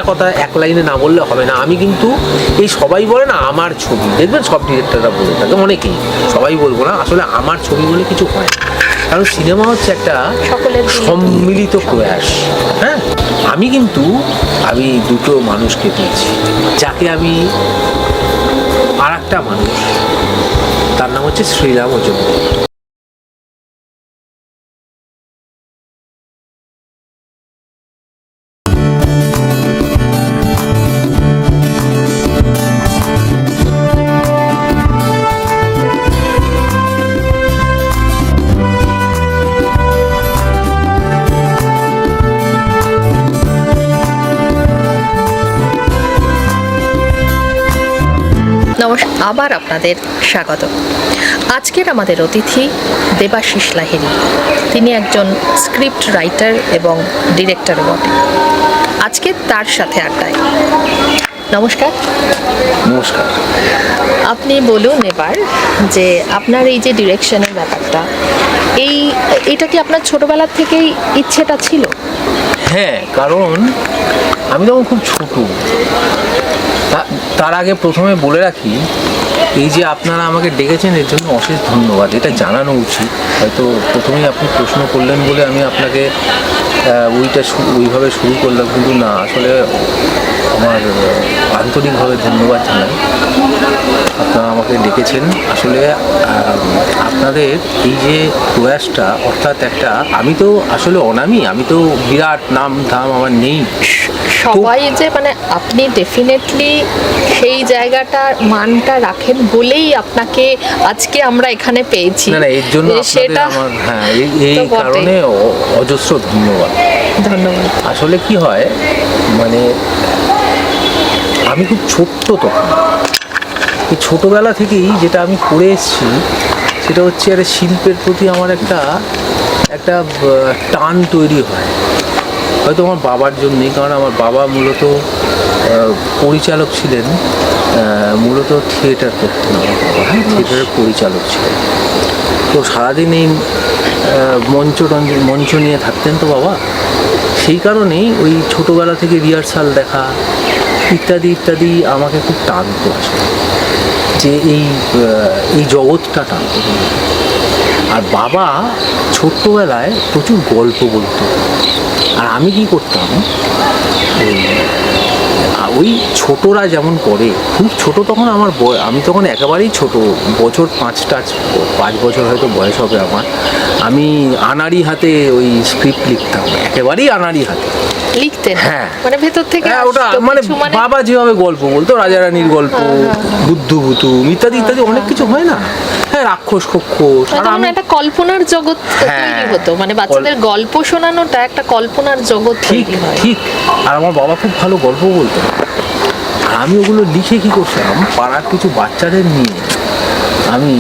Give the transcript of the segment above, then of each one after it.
কথা এক লাইনে না বললে হবে না। আমি কিন্তু এই সবাই বলে না আমার ছবি, দেখবেন সব ডিরেক্টররা বলে থাকে, অনেকেই, সবাই বলবো না, আসলে আমার ছবি বলে কিছু হয় না। কারণ সিনেমা হচ্ছে একটা সম্মিলিত প্রয়াস। হ্যাঁ, আমি দুটো মানুষকে পেয়েছি, যাকে আমি আর একটা মানুষ, তার নাম হচ্ছে শ্রীরাম মজুমদার। নমস্কার, আবার আপনাদের স্বাগত। আজকের আমাদের অতিথি দেবাশিস লাহিড়ী। তিনি একজন স্ক্রিপ্ট রাইটার এবং ডিরেক্টরও বটে। আজকে তার সাথে আড্ডায়। নমস্কার। নমস্কার। আপনি বলুন এবার যে আপনার এই যে ডিরেকশনের ব্যাপারটা, এইটা কি আপনার ছোটবেলার থেকেই ইচ্ছেটা ছিল? হ্যাঁ, কারণ আমি তখন খুব ছোট। তার আগে প্রথমে বলে রাখি, এই যে আপনারা আমাকে ডেকেছেন এর জন্য অশেষ ধন্যবাদ, এটা জানানো উচিত। হয়তো প্রথমেই আপনি প্রশ্ন করলেন বলে আমি আপনাকে ওইভাবে শুরু করলাম, কিন্তু না, আসলে আমার আন্তরিকভাবে ধন্যবাদ জানাই। আপনারা আমাকে ডেকেছেন। আসলে আপনাদের এই যে প্রয়াসটা, অর্থাৎ একটা, আমি তো আসলে অনামী, আমি তো বিরাট নাম ধাম আমার নেই। সবাই যে মানে আপনি ডেফিনেটলি সেই জায়গাটার মানটা রাখেন বলেই আপনাকে আজকে আমরা এখানে পেয়েছি। না, এর জন্য সেটা আমার, হ্যাঁ, এই কারণে অজস্র ধন্যবাদ। আসলে কি হয়, মানে আমি খুব ছোট্ট তখন, এই ছোটোবেলা থেকেই যেটা আমি করে এসেছি সেটা হচ্ছে একটা শিল্পের প্রতি আমার একটা টান তৈরি হয়। হয়তো আমার বাবার জন্যই, কারণ আমার বাবা মূলত পরিচালক ছিলেন, মূলত থিয়েটার করতেন। আমার বাবা, হ্যাঁ, থিয়েটারের পরিচালক ছিলেন। তো সারাদিন এই মঞ্চ নিয়ে থাকতেন তো বাবা, সেই কারণেই ওই ছোটোবেলা থেকে রিহার্সাল দেখা ইত্যাদি ইত্যাদি আমাকে খুব টানতো আসলে, যে এই জগৎটা টানতো। আর বাবা ছোট্টবেলায় প্রচুর গল্প বলতো, আর আমি কি করতাম, ওই ছোটরা যেমন করে, খুব ছোট তখন আমার আমি তখন একেবারেই ছোট, বছর 5 বছর হয়তো বয়স হবে আমার। আমি আনাড়ি হাতে ওই স্ক্রিপ্ট লিখতাম, একেবারেই আনাড়ি হাতে লিখতেন। হ্যাঁ, মানে ভেতর থেকে ওটা মানে বাবা যেভাবে গল্প বলতো, রাজারানীর গল্প, বুদ্ধভূতু ইত্যাদি ইত্যাদি অনেক কিছু হয় না, হ্যাঁ, রাক্ষস খক্ষস, একটা কল্পনার জগৎ তৈরি হতো। মানে বাচ্চাদের গল্প শোনানোটা একটা কল্পনার জগৎ তৈরি হয়। ঠিক। আর আমার বাবা খুব ভালো গল্প বলতো, আর আমি ওগুলো লিখে কি করতাম, পাড়ার কিছু বাচ্চাদের নিয়ে আমি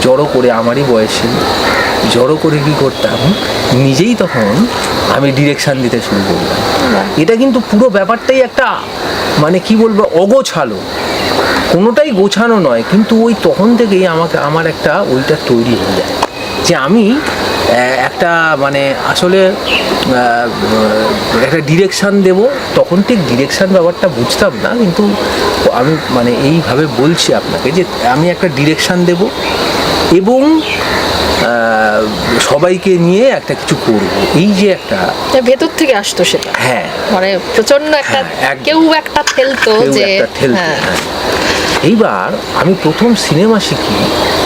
জড়ো করে, আমারই বয়সে জড়ো করে কি করতাম, নিজেই তখন আমি ডিরেকশন দিতে শুরু করলাম। এটা কিন্তু পুরো ব্যাপারটাই একটা, মানে কি বলবো, অগোছালো, কোনোটাই গোছানো নয়, কিন্তু ওই তখন থেকেই আমার একটা ওইটা তৈরি হয়ে যায় যে আমি একটা, মানে আসলে একটা ডিরেকশান দেব। তখন ঠিক ডিরেকশান ব্যাপারটা বুঝতাম না, কিন্তু আমি মানে এইভাবে বলছি আপনাকে যে আমি একটা ডিরেকশান দেব এবং সবাইকে নিয়ে একটা কিছু করব, এই যে একটা ভেতর থেকে আসতো সেটা। হ্যাঁ, মানে প্রচন্ড একটা, কেউ একটা ঠেলতো যে হ্যাঁ। এইবার আমি প্রথম সিনেমা শিখি,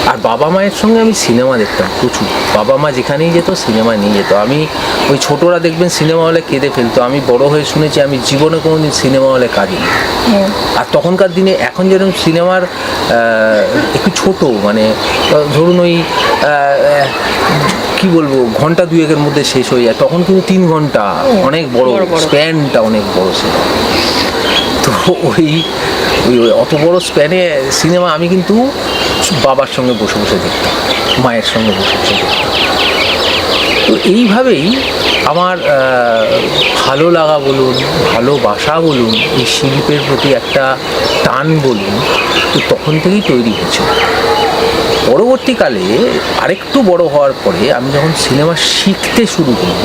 আর বাবা মায়ের সঙ্গে আমি সিনেমা দেখতাম প্রচুর। বাবা মা যেখানেই যেত সিনেমা নিয়ে যেত। আমি ওই ছোটরা দেখবেন সিনেমা হলে কেঁদে ফেলতো, আমি বড় হয়ে শুনেছি আমি জীবনে কোনোদিন সিনেমা হলে কাঁদিনি। আর তখনকার দিনে, এখন যেরকম সিনেমার একটু ছোট, মানে ধরুন ওই কি বলবো, ঘন্টা 2-এর মধ্যে শেষ হয়ে যায়, তখন কিন্তু 3 ঘন্টা, অনেক বড় স্প্যানটা, অনেক বড় সিনেমা। তো ওই অত বড় স্প্যানে সিনেমা আমি কিন্তু বাবার সঙ্গে বসে বসে দেখতাম, মায়ের সঙ্গে বসে বসে দেখতাম। তো এইভাবেই আমার ভালো লাগা বলুন, ভালোবাসা বলুন, এই শিল্পের প্রতি একটা টান বলুন, তো তখন থেকেই তৈরি হয়েছে। পরবর্তীকালে আরেকটু বড় হওয়ার পরে আমি যখন সিনেমা শিখতে শুরু করি,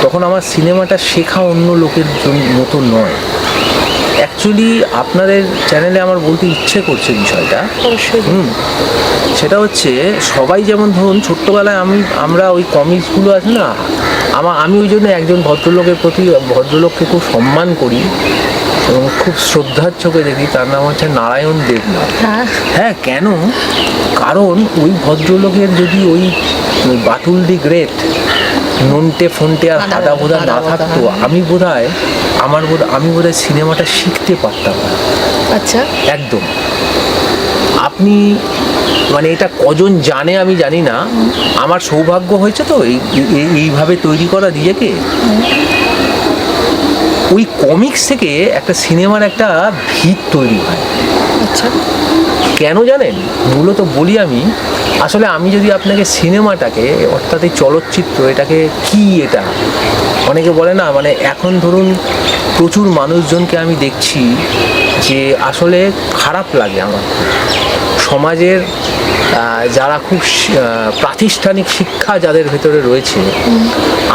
তখন আমার সিনেমাটা শেখা অন্য লোকের মতো নয়, অ্যাকচুয়ালি আপনাদের চ্যানেলে আমার বলতে ইচ্ছে করছে বিষয়টা, অবশ্যই। সেটা হচ্ছে সবাই যেমন ধরুন ছোট্টবেলায় আমরা ওই কমিক্সগুলো আছে না, আমি ওই জন্য একজন ভদ্রলোককে খুব সম্মান করি এবং খুব শ্রদ্ধার চোখে দেখি, তার নাম হচ্ছে নারায়ণ দেবনাথ। হ্যাঁ, কেন? কারণ ওই ভদ্রলোকের যদি ওই বাটুল দি গ্রেট, নন্টে ফন্টে আর হাদা বোধা না থাকতো, আমি বোধহয় সিনেমাটা শিখতে পারতাম না। আচ্ছা, একদম। আপনি মানে এটা কজন জানে আমি জানি না, আমার সৌভাগ্য হয়েছে তো এইভাবে তৈরি করা নিজেকে। ওই কমিক্স থেকে একটা সিনেমার একটা ভিত তৈরি হয়। আচ্ছা, কেন জানেন? মূলত বলি আমি, আসলে আমি যদি আপনাকে সিনেমাটাকে, অর্থাৎ এই চলচ্চিত্র, এটাকে কি, এটা অনেকে বলে না, মানে এখন ধরুন প্রচুর মানুষজনকে আমি দেখছি যে আসলে খারাপ লাগে আমার। সমাজের যারা খুব প্রাতিষ্ঠানিক শিক্ষা যাদের ভেতরে রয়েছে,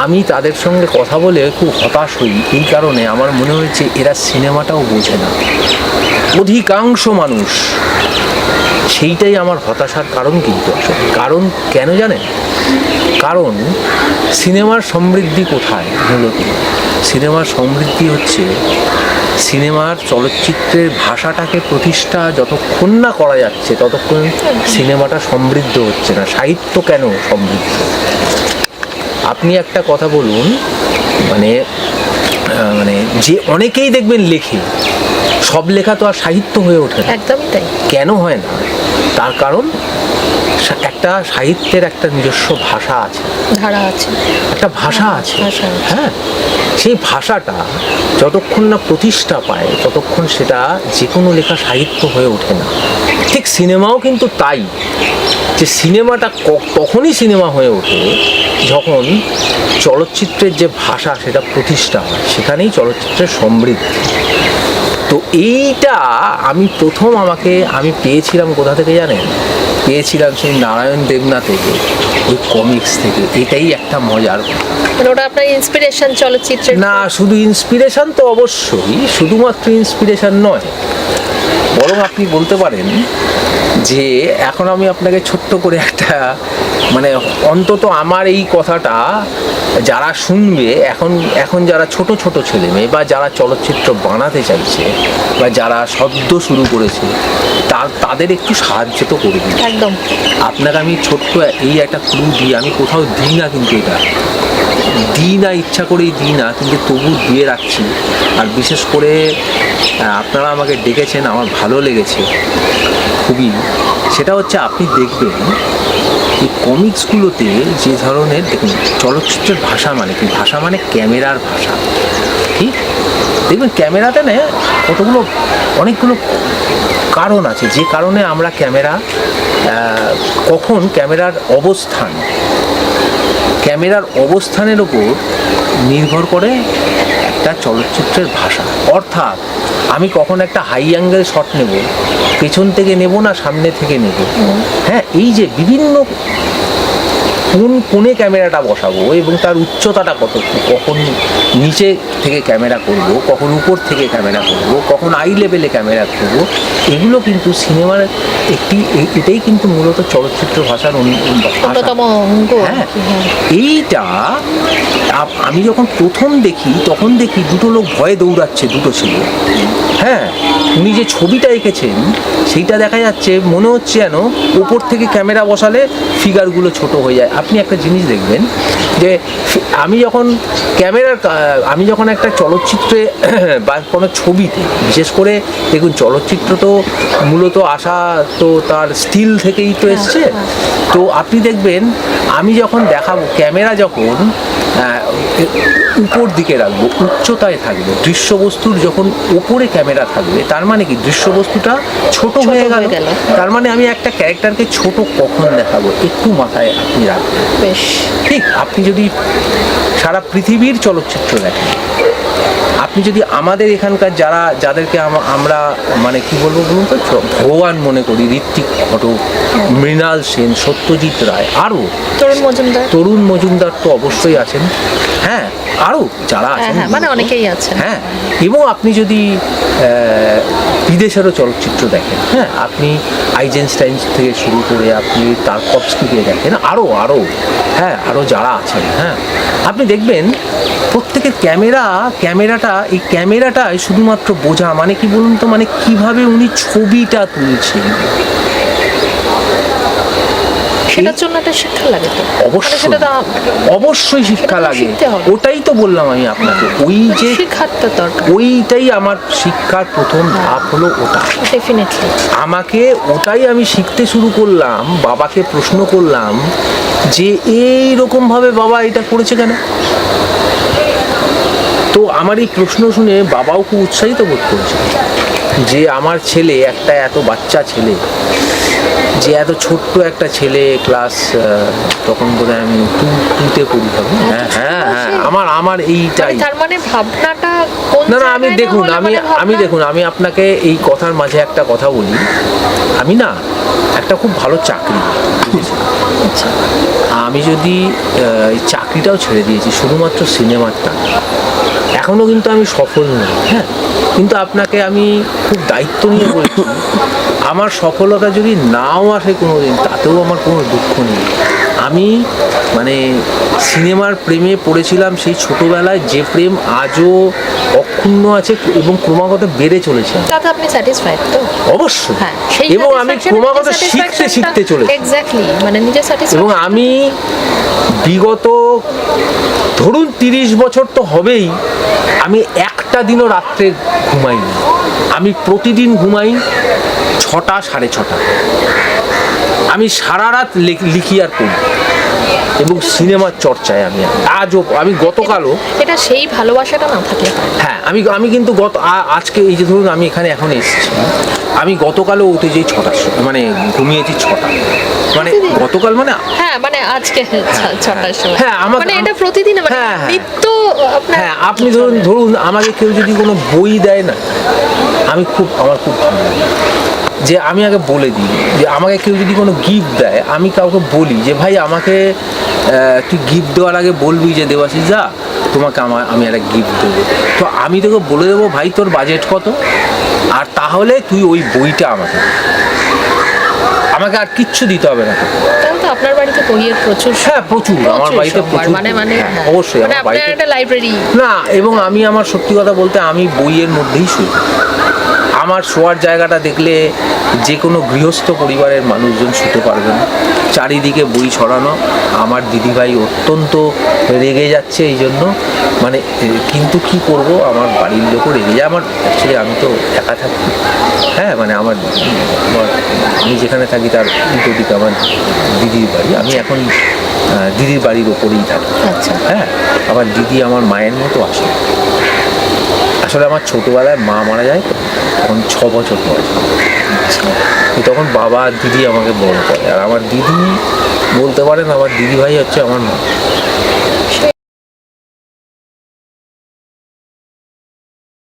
আমি তাদের সঙ্গে কথা বলে খুব হতাশ হই। এই কারণে আমার মনে হয়েছে এরা সিনেমাটাও বোঝে না, অধিকাংশ মানুষ। সেইটাই আমার হতাশার কারণ। কিন্তু আসলে কারণ কেন জানেন? কারণ সিনেমার সমৃদ্ধি কোথায়? মূলত সিনেমার সমৃদ্ধি হচ্ছে সিনেমার, চলচ্চিত্রের ভাষাটাকে প্রতিষ্ঠা যতক্ষণ না করা যাচ্ছে ততক্ষণ সিনেমাটা সমৃদ্ধ হচ্ছে না। সাহিত্য কেন সমৃদ্ধ? আপনি একটা কথা বলুন, মানে যে অনেকেই দেখবেন লেখে, সব লেখা তো আর সাহিত্য হয়ে ওঠে না। একদমই তাই। কেন হয় না? তার কারণ একটা সাহিত্যের একটা নিজস্ব ভাষা আছে, ধারা আছে, একটা ভাষা আছে। হ্যাঁ, সেই ভাষাটা যতক্ষণ না প্রতিষ্ঠা পায় ততক্ষণ সেটা যে কোনো লেখা সাহিত্য হয়ে ওঠে না। ঠিক সিনেমাও কিন্তু তাই, যে সিনেমাটা তখনই সিনেমা হয়ে ওঠে যখন চলচ্চিত্রের যে ভাষা সেটা প্রতিষ্ঠা হয়, সেখানেই চলচ্চিত্রের সমৃদ্ধি। তো এইটা আমি আমি পেয়েছিলাম কোথা থেকে জানেন? পেয়েছিলাম সেই নারায়ণ দেবনাথের ওই কমিক্স থেকে। এটাই একটা মজার কথা। ওটা আপনার ইন্সপিরেশন চলচ্চিত্রের? না, শুধু ইন্সপিরেশন তো অবশ্যই, শুধুমাত্র ইন্সপিরেশন নয়, বরং আপনি বলতে পারেন যে এখন আমি আপনাকে ছোট্ট করে একটা, মানে অন্তত আমার এই কথাটা যারা শুনবে, এখন যারা ছোট ছোট ছেলে মেয়ে বা যারা চলচ্চিত্র বানাতে চাইছে বা যারা সদ্য শুরু করেছে, তাদের একটু সাহায্য তো করে দিই। একদম। আপনাকে আমি ছোট্ট এই একটা ক্লু দিই, আমি কোথাও দিই না, কিন্তু এটা দিই না, ইচ্ছা করেই দিই না, কিন্তু তবু দিয়ে রাখছি। আর বিশেষ করে আপনারা আমাকে ডেকেছেন, আমার ভালো লেগেছে খুবই। সেটা হচ্ছে, আপনি দেখবেন এই কমিক্সগুলোতে যে ধরনের, দেখুন চলচ্চিত্রের ভাষা মানে কি? ভাষা মানে ক্যামেরার ভাষা। ঠিক দেখবেন ক্যামেরাতে না অনেকগুলো কারণ আছে, যে কারণে আমরা কখন ক্যামেরার অবস্থানের ওপর নির্ভর করে একটা চলচ্চিত্রের ভাষা। অর্থাৎ আমি কখন একটা হাই অ্যাঙ্গেল শট নেব, পেছন থেকে নেব না সামনে থেকে নেব। হ্যাঁ, এই যে বিভিন্ন কোন কোণে ক্যামেরাটা বসাবো এবং তার উচ্চতাটা কত, কখন নিচে থেকে ক্যামেরা করব, কখন উপর থেকে ক্যামেরা করব, কখন আই লেভেলে ক্যামেরা করব, এগুলো কিন্তু সিনেমার এটাই কিন্তু মূলত চলচ্চিত্র ভাষার অন্যতম অঙ্গ। হ্যাঁ, এইটা আমি যখন প্রথম দেখি তখন দেখি দুটো লোক ভয়ে দৌড়াচ্ছে, দুটো ছিল। হ্যাঁ, উনি যে ছবিটা এঁকেছেন সেইটা দেখা যাচ্ছে, মনে হচ্ছে যেন উপর থেকে ক্যামেরা বসালে ফিগারগুলো ছোট হয়ে যায়। আপনি একটা জিনিস দেখবেন যে আমি যখন একটা চলচ্চিত্রে বা কোনো ছবিতে, বিশেষ করে দেখুন চলচ্চিত্র তো মূলত আসা তো তার স্টিল থেকেই তো এসছে। তো আপনি দেখবেন আমি যখন দেখাবো, ক্যামেরা যখন উপর দিকে রাখবো, উচ্চতায় থাকবে, দৃশ্যবস্তুর যখন উপরে ক্যামেরা থাকবে, তার মানে কি দৃশ্যবস্তুটা ছোট হয়ে গেল। তার মানে আমি একটা ক্যারেক্টারকে ছোট কখন দেখাবো, একটু মাথায় আপনি রাখবেন। বেশ ঠিক, আপনি যদি সারা পৃথিবীর চলচ্চিত্র দেখেন, আপনি যদি আমাদের এখানকার যাদেরকে আমরা মানে কি বলবো বলুন তো, ভগবান মনে করি, ঋত্বিক ঘটক, মৃণাল সেন, সত্যজিৎ রায়, আরও তরুণ মজুমদার তো অবশ্যই আছেন। হ্যাঁ, আরও যারা আছেন হ্যাঁ, মানে অনেকেই আছেন। হ্যাঁ, এবং আপনি যদি বিদেশেরও চলচ্চিত্র দেখেন, হ্যাঁ, আপনি আইজেনস্টাইন থেকে শুরু করে আপনি তারকভস্কিকে দেখেন, আরও হ্যাঁ, আরও যারা আছেন, হ্যাঁ, আপনি দেখবেন প্রত্যেকের এই ক্যামেরাটাই শুধুমাত্র বোঝা, মানে কি বলুন তো, মানে কিভাবে উনি ছবিটা তুলছেন, সেটার জন্য একটা শিক্ষা লাগে তো। অবশ্যই সেটা তো অবশ্যই শিক্ষা সেটা তো লাগে। শিখতে হবে। ওটাই তো বললাম আমি আপনাকে, ওই যে শিক্ষাটা দরকার। ওইটাই আমার শিক্ষার প্রথম ধাপ হলো ওটা। ডেফিনেটলি। আমাকে ওটাই আমি শিখতে শুরু করলাম, বাবাকে প্রশ্ন করলাম যে এই রকম ভাবে বাবা এটা করেছে কেন। তো আমার এই প্রশ্ন শুনে বাবাও খুব উৎসাহিত বোধ করেছে যে আমার ছেলে, একটা এত বাচ্চা ছেলে, যে এত ছোট্ট একটা ছেলে, ক্লাস তখন বোধহয় আমি টুতে পড়ি হবে, হ্যাঁ, আমার এইটাই। তার মানে ভাবনাটা কোন না আমি জায়গায় দেখুন, না হলে আমি দেখুন, আমি আপনাকে এই কথার মাঝে একটা কথা বলি। আমি না একটা খুব ভালো চাকরি, আচ্ছা। আমি যদি এই চাকরিটাও ছেড়ে দিয়েছি শুধুমাত্র সিনেমারটা, এখনও কিন্তু আমি সফল নই, হ্যাঁ, কিন্তু আপনাকে আমি খুব দায়িত্ব নিয়ে বলছি, আমার সফলতা যদি নাও আসে কোনোদিন, তাতেও আমার কোনো দুঃখ নেই। আমি মানে সিনেমার প্রেমে পড়েছিলাম সেই ছোটবেলায়, যে প্রেম আজও অক্ষুণ্ণ আছে এবং ক্রমাগত বেড়ে চলেছে। তাতে আপনি স্যাটিসফাইড তো? অবশ্যই। হ্যাঁ, সেই এবং আমি satisfaction, ক্রমাগত satisfaction-টা শিখতে চলেছি। এক্স্যাক্টলি, মানে নিজের এবং স্যাটিসফ্যাকশন। আমি বিগত ধরুন 30 বছর তো হবেই, আমি একটা দিনও রাত্রে ঘুমাইনি। আমি প্রতিদিন ঘুমাই 6টা, 6:30। আমি সারা রাত লিখি আর পড়ি, এবং সিনেমার চর্চায় আমি গতকালও, এটা সেই ভালোবাসাটা না থাকলে হয় না। হ্যাঁ, আমি কিন্তু আজকে এই যে ধরুন আমি এখানে এখন এসেছি, আমি গতকালও উঠে যেই 6টার সময়, মানে ঘুমিয়েছি 6টা, মানে গতকাল মানে হ্যাঁ, মানে আজকে 6টার সময়। হ্যাঁ, মানে এটা প্রতিদিন, মানে হ্যাঁ, নিত্য আপনার। হ্যাঁ, আপনি ধরুন আমাকে কেউ যদি কোনো বই দেয় না, আমার খুব ভালো লাগে যে আমি আগে বলে দিই যে আমাকে কেউ যদি কোনো গিফট দেয়, আমি কাউকে বলি যে ভাই আমাকে তুই গিফট দেওয়ার আগে বলবি যে দেবাশিস দা তোমাকে আমি একটা গিফট দেবো, তো আমি তোকে বলে দেবো ভাই তোর বাজেট কত, আর তাহলে তুই ওই বইটা আমাকে আর কিচ্ছু দিতে হবে না। তাহলে তো আপনার বাড়িতে বইয়ের প্রচুর। হ্যাঁ, প্রচুর আমার বাড়িতে প্রচুর, মানে হ্যাঁ, অবশ্যই মানে আমার আপনার বাড়িতে একটা লাইব্রেরি না। এবং আমি আমার সত্যি কথা বলতে আমি বইয়ের মধ্যেই শুই। আমার শোয়ার জায়গাটা দেখলে যে কোনো গৃহস্থ পরিবারের মানুষজন শুতে পারবে না, চারিদিকে বই ছড়ানো। আমার দিদিভাই অত্যন্ত রেগে যাচ্ছে এই জন্য, মানে কিন্তু কি করব, আমার বাড়ির লোকও রেগে যায়। আমার অ্যাকচুয়ালি আমি তো একা থাকি, হ্যাঁ, মানে আমি যেখানে থাকি তার উল্টো দিকে আমার দিদির বাড়ি। আমি এখন দিদির বাড়ির ওপরেই থাকি। আচ্ছা। হ্যাঁ, আমার দিদি আমার মায়ের মতো আসে। আসলে আমার ছোটোবেলায় মা মারা যায়, তখন 6 বছর বয়স, তখন বাবা আর দিদি আমাকে বড় করে। আর আমার দিদি বলতে পারেন আমার দিদিভাই হচ্ছে আমার মা।